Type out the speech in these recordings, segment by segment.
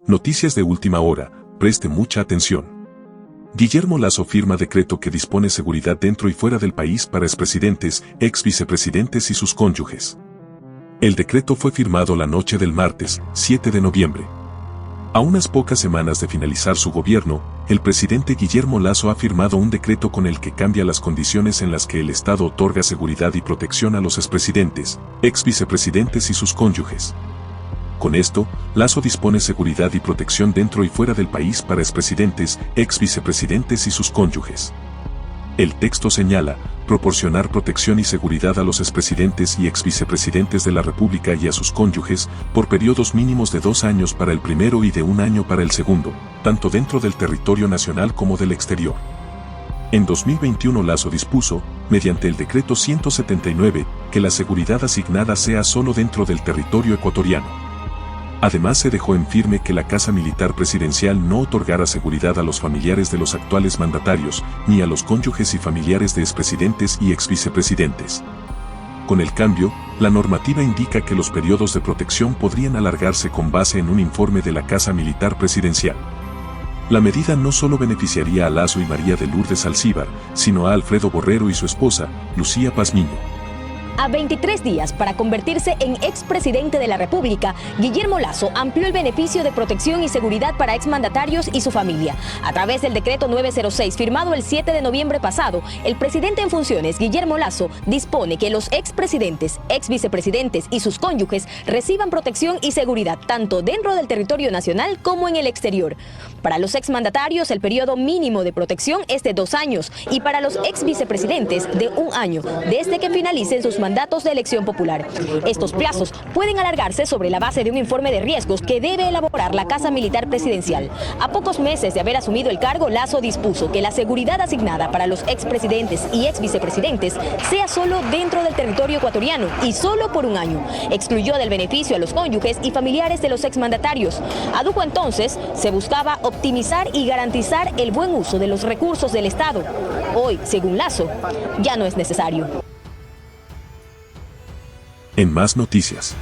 Noticias de última hora, preste mucha atención. Guillermo Lasso firma decreto que dispone seguridad dentro y fuera del país para expresidentes, ex vicepresidentes y sus cónyuges. El decreto fue firmado la noche del martes, 7 de noviembre. A unas pocas semanas de finalizar su gobierno, el presidente Guillermo Lasso ha firmado un decreto con el que cambia las condiciones en las que el Estado otorga seguridad y protección a los expresidentes, ex vicepresidentes y sus cónyuges. Con esto, Lasso dispone seguridad y protección dentro y fuera del país para expresidentes, ex vicepresidentes y sus cónyuges. El texto señala, proporcionar protección y seguridad a los expresidentes y ex vicepresidentes de la República y a sus cónyuges, por periodos mínimos de 2 años para el primero y de 1 año para el segundo, tanto dentro del territorio nacional como del exterior. En 2021 Lasso dispuso, mediante el decreto 179, que la seguridad asignada sea solo dentro del territorio ecuatoriano. Además se dejó en firme que la Casa Militar Presidencial no otorgara seguridad a los familiares de los actuales mandatarios, ni a los cónyuges y familiares de expresidentes y exvicepresidentes. Con el cambio, la normativa indica que los periodos de protección podrían alargarse con base en un informe de la Casa Militar Presidencial. La medida no solo beneficiaría a Lasso y María de Lourdes Alcíbar, sino a Alfredo Borrero y su esposa, Lucía Pazmiño. A 23 días para convertirse en expresidente de la República, Guillermo Lasso amplió el beneficio de protección y seguridad para exmandatarios y su familia. A través del decreto 906 firmado el 7 de noviembre pasado, el presidente en funciones, Guillermo Lasso, dispone que los expresidentes, exvicepresidentes y sus cónyuges reciban protección y seguridad tanto dentro del territorio nacional como en el exterior. Para los exmandatarios, el periodo mínimo de protección es de 2 años y para los exvicepresidentes de 1 año, desde que finalicen sus mandatos de elección popular. Estos plazos pueden alargarse sobre la base de un informe de riesgos que debe elaborar la Casa Militar Presidencial. A pocos meses de haber asumido el cargo, Lasso dispuso que la seguridad asignada para los expresidentes y exvicepresidentes sea solo dentro del territorio ecuatoriano y solo por 1 año. Excluyó del beneficio a los cónyuges y familiares de los exmandatarios. Adujo entonces, se buscaba optimizar y garantizar el buen uso de los recursos del Estado. Hoy, según Lasso, ya no es necesario. En más noticias.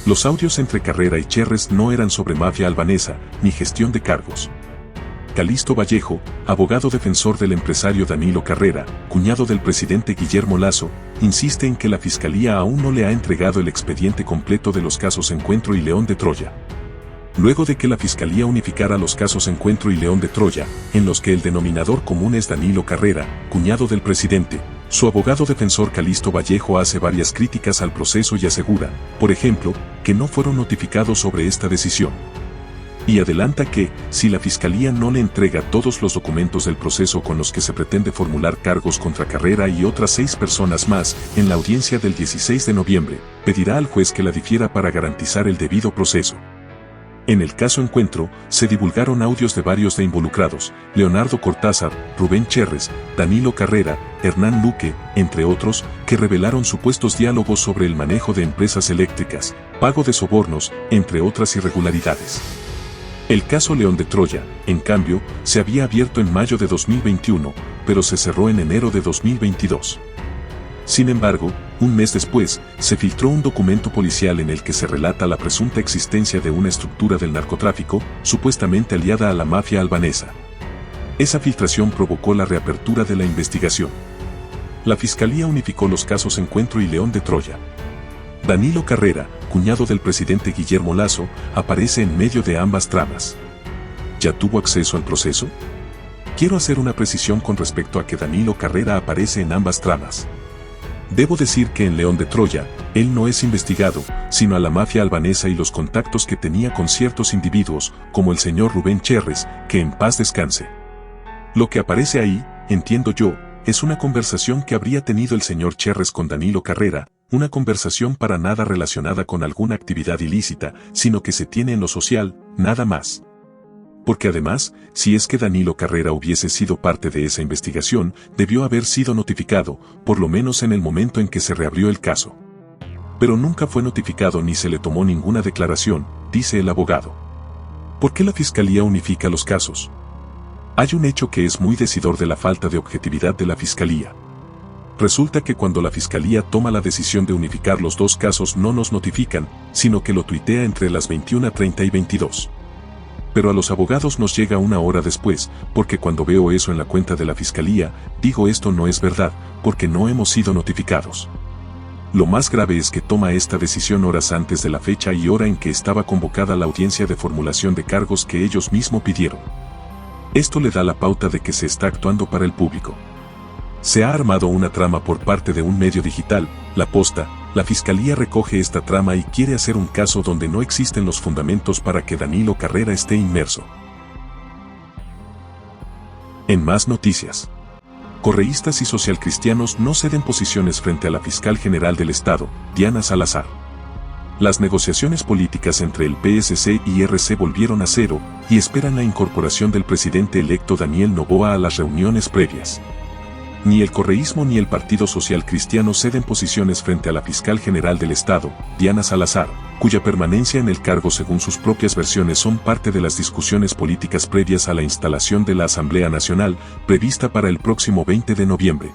Los audios entre Carrera y Cherres no eran sobre mafia albanesa, ni gestión de cargos. Calixto Vallejo, abogado defensor del empresario Danilo Carrera, cuñado del presidente Guillermo Lasso, insiste en que la Fiscalía aún no le ha entregado el expediente completo de los casos Encuentro y León de Troya. Luego de que la Fiscalía unificara los casos Encuentro y León de Troya, en los que el denominador común es Danilo Carrera, cuñado del presidente, su abogado defensor Calixto Vallejo hace varias críticas al proceso y asegura, por ejemplo, que no fueron notificados sobre esta decisión. Y adelanta que, si la Fiscalía no le entrega todos los documentos del proceso con los que se pretende formular cargos contra Carrera y otras 6 personas más, en la audiencia del 16 de noviembre, pedirá al juez que la difiera para garantizar el debido proceso. En el caso Encuentro, se divulgaron audios de varios de involucrados, Leonardo Cortázar, Rubén Cherres, Danilo Carrera, Hernán Luque, entre otros, que revelaron supuestos diálogos sobre el manejo de empresas eléctricas, pago de sobornos, entre otras irregularidades. El caso León de Troya, en cambio, se había abierto en mayo de 2021, pero se cerró en enero de 2022. Sin embargo, 1 mes después, se filtró un documento policial en el que se relata la presunta existencia de una estructura del narcotráfico, supuestamente aliada a la mafia albanesa. Esa filtración provocó la reapertura de la investigación. La Fiscalía unificó los casos Encuentro y León de Troya. Danilo Carrera, cuñado del presidente Guillermo Lasso, aparece en medio de ambas tramas. ¿Ya tuvo acceso al proceso? Quiero hacer una precisión con respecto a que Danilo Carrera aparece en ambas tramas. Debo decir que en León de Troya, él no es investigado, sino a la mafia albanesa y los contactos que tenía con ciertos individuos, como el señor Rubén Cherres, que en paz descanse. Lo que aparece ahí, entiendo yo, es una conversación que habría tenido el señor Cherres con Danilo Carrera, una conversación para nada relacionada con alguna actividad ilícita, sino que se tiene en lo social, nada más. Porque además, si es que Danilo Carrera hubiese sido parte de esa investigación, debió haber sido notificado, por lo menos en el momento en que se reabrió el caso. Pero nunca fue notificado ni se le tomó ninguna declaración, dice el abogado. ¿Por qué la Fiscalía unifica los casos? Hay un hecho que es muy decidor de la falta de objetividad de la Fiscalía. Resulta que cuando la Fiscalía toma la decisión de unificar los 2 casos no nos notifican, sino que lo tuitea entre las 21:30 y 22. Pero a los abogados nos llega una hora después, porque cuando veo eso en la cuenta de la fiscalía, digo esto no es verdad, porque no hemos sido notificados. Lo más grave es que toma esta decisión horas antes de la fecha y hora en que estaba convocada la audiencia de formulación de cargos que ellos mismos pidieron. Esto le da la pauta de que se está actuando para el público. Se ha armado una trama por parte de un medio digital, La Posta. La fiscalía recoge esta trama y quiere hacer un caso donde no existen los fundamentos para que Danilo Carrera esté inmerso. En más noticias. Correístas y socialcristianos no ceden posiciones frente a la fiscal general del Estado, Diana Salazar. Las negociaciones políticas entre el PSC y RC volvieron a cero y esperan la incorporación del presidente electo Daniel Noboa a las reuniones previas. Ni el correísmo ni el Partido Social Cristiano ceden posiciones frente a la fiscal general del Estado, Diana Salazar, cuya permanencia en el cargo según sus propias versiones son parte de las discusiones políticas previas a la instalación de la Asamblea Nacional, prevista para el próximo 20 de noviembre.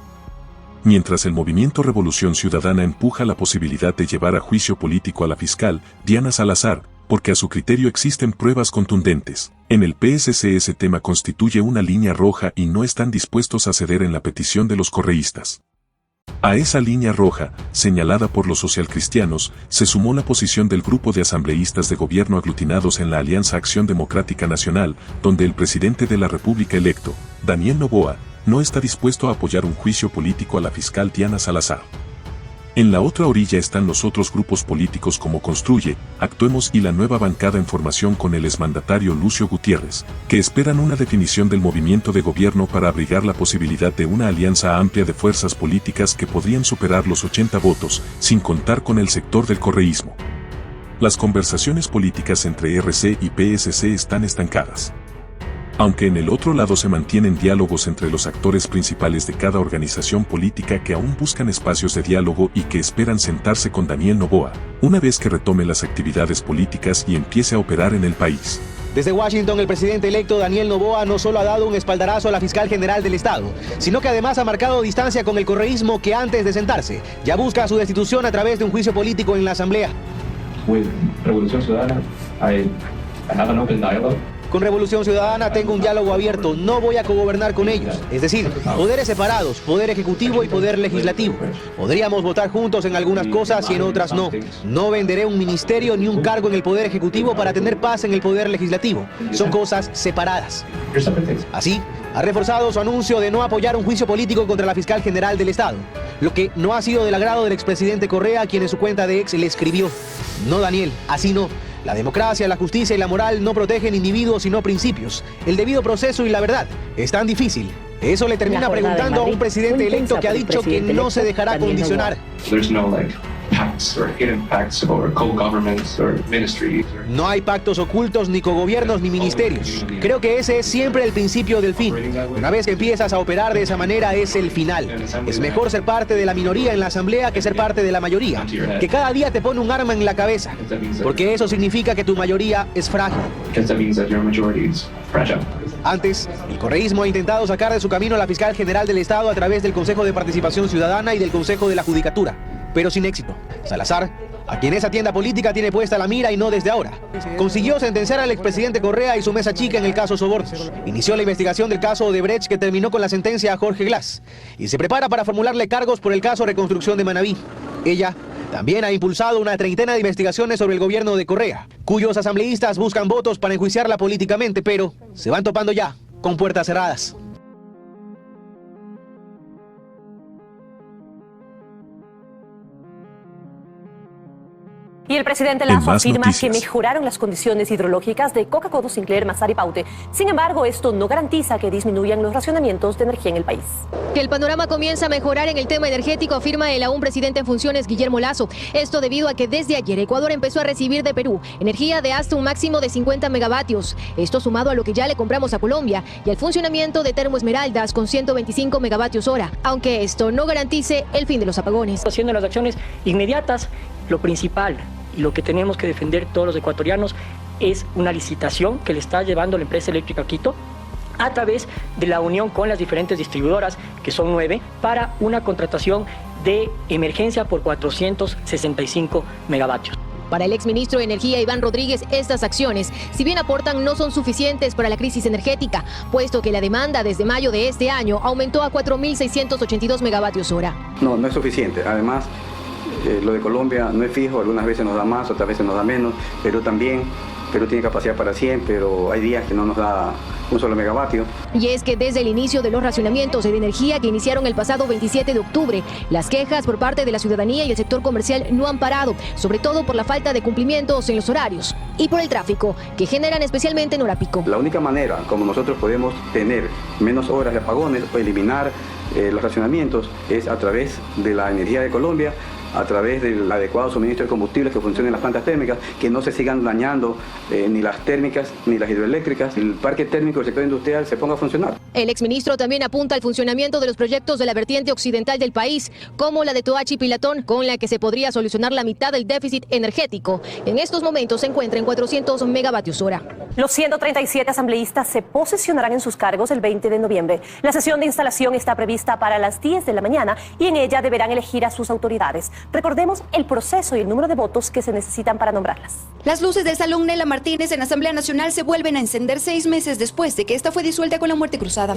Mientras el movimiento Revolución Ciudadana empuja la posibilidad de llevar a juicio político a la fiscal, Diana Salazar, porque a su criterio existen pruebas contundentes. En el PSC ese tema constituye una línea roja y no están dispuestos a ceder en la petición de los correístas. A esa línea roja, señalada por los socialcristianos, se sumó la posición del grupo de asambleístas de gobierno aglutinados en la Alianza Acción Democrática Nacional, donde el presidente de la República electo, Daniel Noboa, no está dispuesto a apoyar un juicio político a la fiscal Diana Salazar. En la otra orilla están los otros grupos políticos como Construye, Actuemos y la nueva bancada en formación con el exmandatario Lucio Gutiérrez, que esperan una definición del movimiento de gobierno para abrigar la posibilidad de una alianza amplia de fuerzas políticas que podrían superar los 80 votos, sin contar con el sector del correísmo. Las conversaciones políticas entre RC y PSC están estancadas. Aunque en el otro lado se mantienen diálogos entre los actores principales de cada organización política que aún buscan espacios de diálogo y que esperan sentarse con Daniel Noboa, una vez que retome las actividades políticas y empiece a operar en el país. Desde Washington, el presidente electo Daniel Noboa no solo ha dado un espaldarazo a la fiscal general del Estado, sino que además ha marcado distancia con el correísmo que antes de sentarse, ya busca su destitución a través de un juicio político en la Asamblea. Revolución Ciudadana, I have an open dialogue. Con Revolución Ciudadana tengo un diálogo abierto, no voy a cogobernar con ellos. Es decir, poderes separados, poder ejecutivo y poder legislativo. Podríamos votar juntos en algunas cosas y en otras no. No venderé un ministerio ni un cargo en el poder ejecutivo para tener paz en el poder legislativo. Son cosas separadas. Así, ha reforzado su anuncio de no apoyar un juicio político contra la fiscal general del Estado, lo que no ha sido del agrado del expresidente Correa, quien en su cuenta de ex le escribió: "No, Daniel, así no. La democracia, la justicia y la moral no protegen individuos sino principios. El debido proceso y la verdad es tan difícil". Eso le termina preguntando a un presidente electo que ha dicho que no se dejará condicionar. No hay pactos ocultos, ni cogobiernos, ni ministerios. Creo que ese es siempre el principio del fin. Una vez que empiezas a operar de esa manera es el final. Es mejor ser parte de la minoría en la asamblea que ser parte de la mayoría, que cada día te pone un arma en la cabeza, porque eso significa que tu mayoría es frágil. Antes, el correísmo ha intentado sacar de su camino a la fiscal general del Estado a través del Consejo de Participación Ciudadana y del Consejo de la Judicatura, pero sin éxito. Salazar, a quien esa tienda política tiene puesta la mira y no desde ahora, consiguió sentenciar al expresidente Correa y su mesa chica en el caso Sobornos. Inició la investigación del caso Odebrecht, que terminó con la sentencia a Jorge Glass, y se prepara para formularle cargos por el caso Reconstrucción de Manabí. Ella también ha impulsado una treintena de investigaciones sobre el gobierno de Correa, cuyos asambleístas buscan votos para enjuiciarla políticamente, pero se van topando ya con puertas cerradas. Y el presidente Lasso afirma que mejoraron las condiciones hidrológicas de Coca-Cola, Sinclair, Mazar y Paute. Sin embargo, esto no garantiza que disminuyan los racionamientos de energía en el país. Que el panorama comienza a mejorar en el tema energético, afirma el aún presidente en funciones Guillermo Lasso. Esto debido a que desde ayer Ecuador empezó a recibir de Perú energía de hasta un máximo de 50 megavatios. Esto sumado a lo que ya le compramos a Colombia y al funcionamiento de Termo Esmeraldas con 125 megavatios hora, aunque esto no garantice el fin de los apagones. Haciendo las acciones inmediatas, lo principal y lo que tenemos que defender todos los ecuatorianos es una licitación que le está llevando la empresa eléctrica Quito a través de la unión con las diferentes distribuidoras, que son 9, para una contratación de emergencia por 465 megavatios. Para el exministro de Energía Iván Rodríguez, estas acciones, si bien aportan, no son suficientes para la crisis energética, puesto que la demanda desde mayo de este año aumentó a 4.682 megavatios hora. No es suficiente. Además, lo de Colombia no es fijo, algunas veces nos da más, otras veces nos da menos. Perú también. Perú tiene capacidad para 100, pero hay días que no nos da un solo megavatio. Y es que desde el inicio de los racionamientos de energía que iniciaron el pasado 27 de octubre, las quejas por parte de la ciudadanía y el sector comercial no han parado, sobre todo por la falta de cumplimientos en los horarios y por el tráfico que generan especialmente en hora pico. La única manera como nosotros podemos tener menos horas de apagones o eliminar los racionamientos es a través de la energía de Colombia, a través del adecuado suministro de combustibles que funcionen en las plantas térmicas, que no se sigan dañando ni las térmicas ni las hidroeléctricas, el parque térmico del sector industrial se ponga a funcionar. El exministro también apunta al funcionamiento de los proyectos de la vertiente occidental del país, como la de Toachi y Pilatón, con la que se podría solucionar la mitad del déficit energético. En estos momentos se encuentra en 400 megavatios hora. Los 137 asambleístas se posesionarán en sus cargos el 20 de noviembre. La sesión de instalación está prevista para las 10 de la mañana y en ella deberán elegir a sus autoridades. Recordemos el proceso y el número de votos que se necesitan para nombrarlas. Las luces del Salón Nela Martínez en Asamblea Nacional se vuelven a encender 6 meses después de que esta fue disuelta con la muerte cruzada.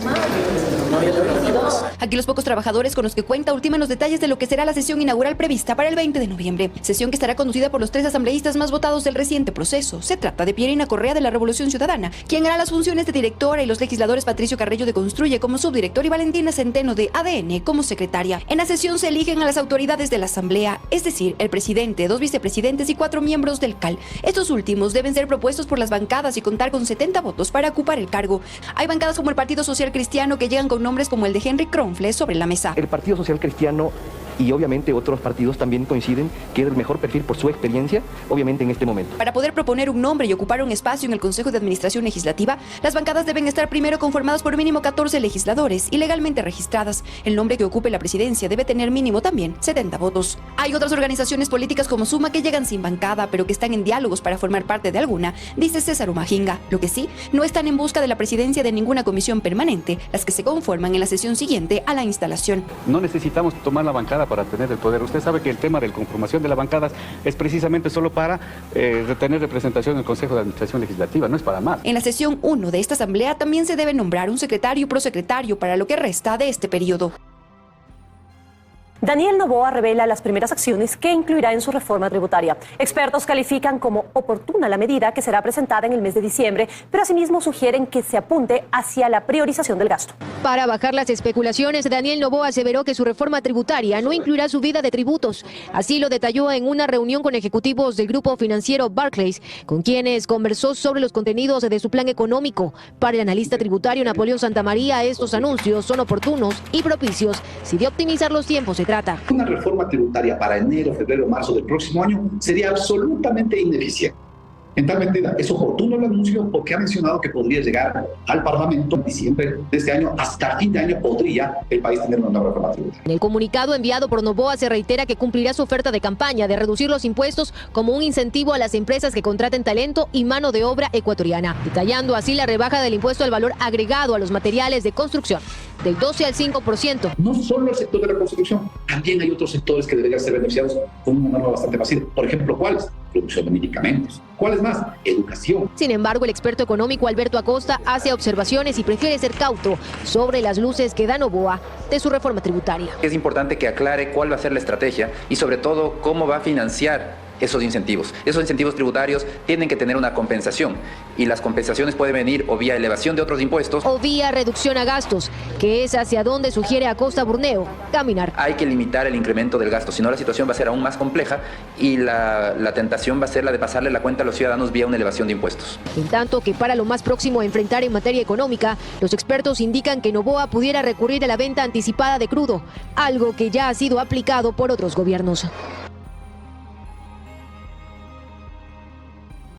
Aquí los pocos trabajadores con los que cuenta ultiman los detalles de lo que será la sesión inaugural prevista para el 20 de noviembre. Sesión que estará conducida por los 3 asambleístas más votados del reciente proceso. Se trata de Pierina Correa de la Revolución Ciudadana, quien hará las funciones de directora, y los legisladores Patricio Carrillo de Construye como subdirector y Valentina Centeno de ADN como secretaria. En la sesión se eligen a las autoridades de la Asamblea, es decir, el presidente, 2 vicepresidentes y 4 miembros del CAL. Estos últimos deben ser propuestos por las bancadas y contar con 70 votos para ocupar el cargo. Hay bancadas como el Partido Social Cristiano que llegan con nombres como el de Henry Kronfle sobre la mesa. El Partido Social Cristiano y obviamente otros partidos también coinciden que es el mejor perfil por su experiencia, obviamente en este momento. Para poder proponer un nombre y ocupar un espacio en el Consejo de Administración Legislativa, las bancadas deben estar primero conformadas por mínimo 14 legisladores y legalmente registradas. El nombre que ocupe la presidencia debe tener mínimo también 70 votos. Hay otras organizaciones políticas como Suma que llegan sin bancada, pero que están en diálogos para formar parte de alguna, dice César Umajinga. Lo que sí, no están en busca de la presidencia de ninguna comisión permanente, las que se conforman en la sesión siguiente a la instalación. No necesitamos tomar la bancada para tener el poder. Usted sabe que el tema de la conformación de las bancadas es precisamente solo para tener representación en el Consejo de Administración Legislativa, no es para más. En la sesión 1 de esta asamblea también se debe nombrar un secretario y prosecretario para lo que resta de este periodo. Daniel Noboa revela las primeras acciones que incluirá en su reforma tributaria. Expertos califican como oportuna la medida que será presentada en el mes de diciembre, pero asimismo sugieren que se apunte hacia la priorización del gasto. Para bajar las especulaciones, Daniel Noboa aseveró que su reforma tributaria no incluirá subida de tributos. Así lo detalló en una reunión con ejecutivos del grupo financiero Barclays, con quienes conversó sobre los contenidos de su plan económico. Para el analista tributario Napoleón Santamaría, estos anuncios son oportunos y propicios si de optimizar los tiempos se trata. Una reforma tributaria para enero, febrero, marzo del próximo año sería absolutamente ineficiente. En tal medida, es oportuno el anuncio porque ha mencionado que podría llegar al Parlamento en diciembre de este año. Hasta fin de año podría el país tener una nueva reforma tributaria. En el comunicado enviado por Noboa se reitera que cumplirá su oferta de campaña de reducir los impuestos como un incentivo a las empresas que contraten talento y mano de obra ecuatoriana, detallando así la rebaja del impuesto al valor agregado a los materiales de construcción del 12 al 5%. No solo el sector de la construcción, también hay otros sectores que deberían ser beneficiados con una norma bastante fácil. Por ejemplo, ¿cuáles? Producción de medicamentos. ¿Cuáles más? Educación. Sin embargo, el experto económico Alberto Acosta hace observaciones y prefiere ser cauto sobre las luces que da Noboa de su reforma tributaria. Es importante que aclare cuál va a ser la estrategia y sobre todo cómo va a financiar esos incentivos. Esos incentivos tributarios tienen que tener una compensación y las compensaciones pueden venir o vía elevación de otros impuestos o vía reducción a gastos, que es hacia donde sugiere Acosta Burneo caminar. Hay que limitar el incremento del gasto, si no la situación va a ser aún más compleja y la tentación va a ser la de pasarle la cuenta a los ciudadanos vía una elevación de impuestos. En tanto que para lo más próximo a enfrentar en materia económica, los expertos indican que Noboa pudiera recurrir a la venta anticipada de crudo, algo que ya ha sido aplicado por otros gobiernos.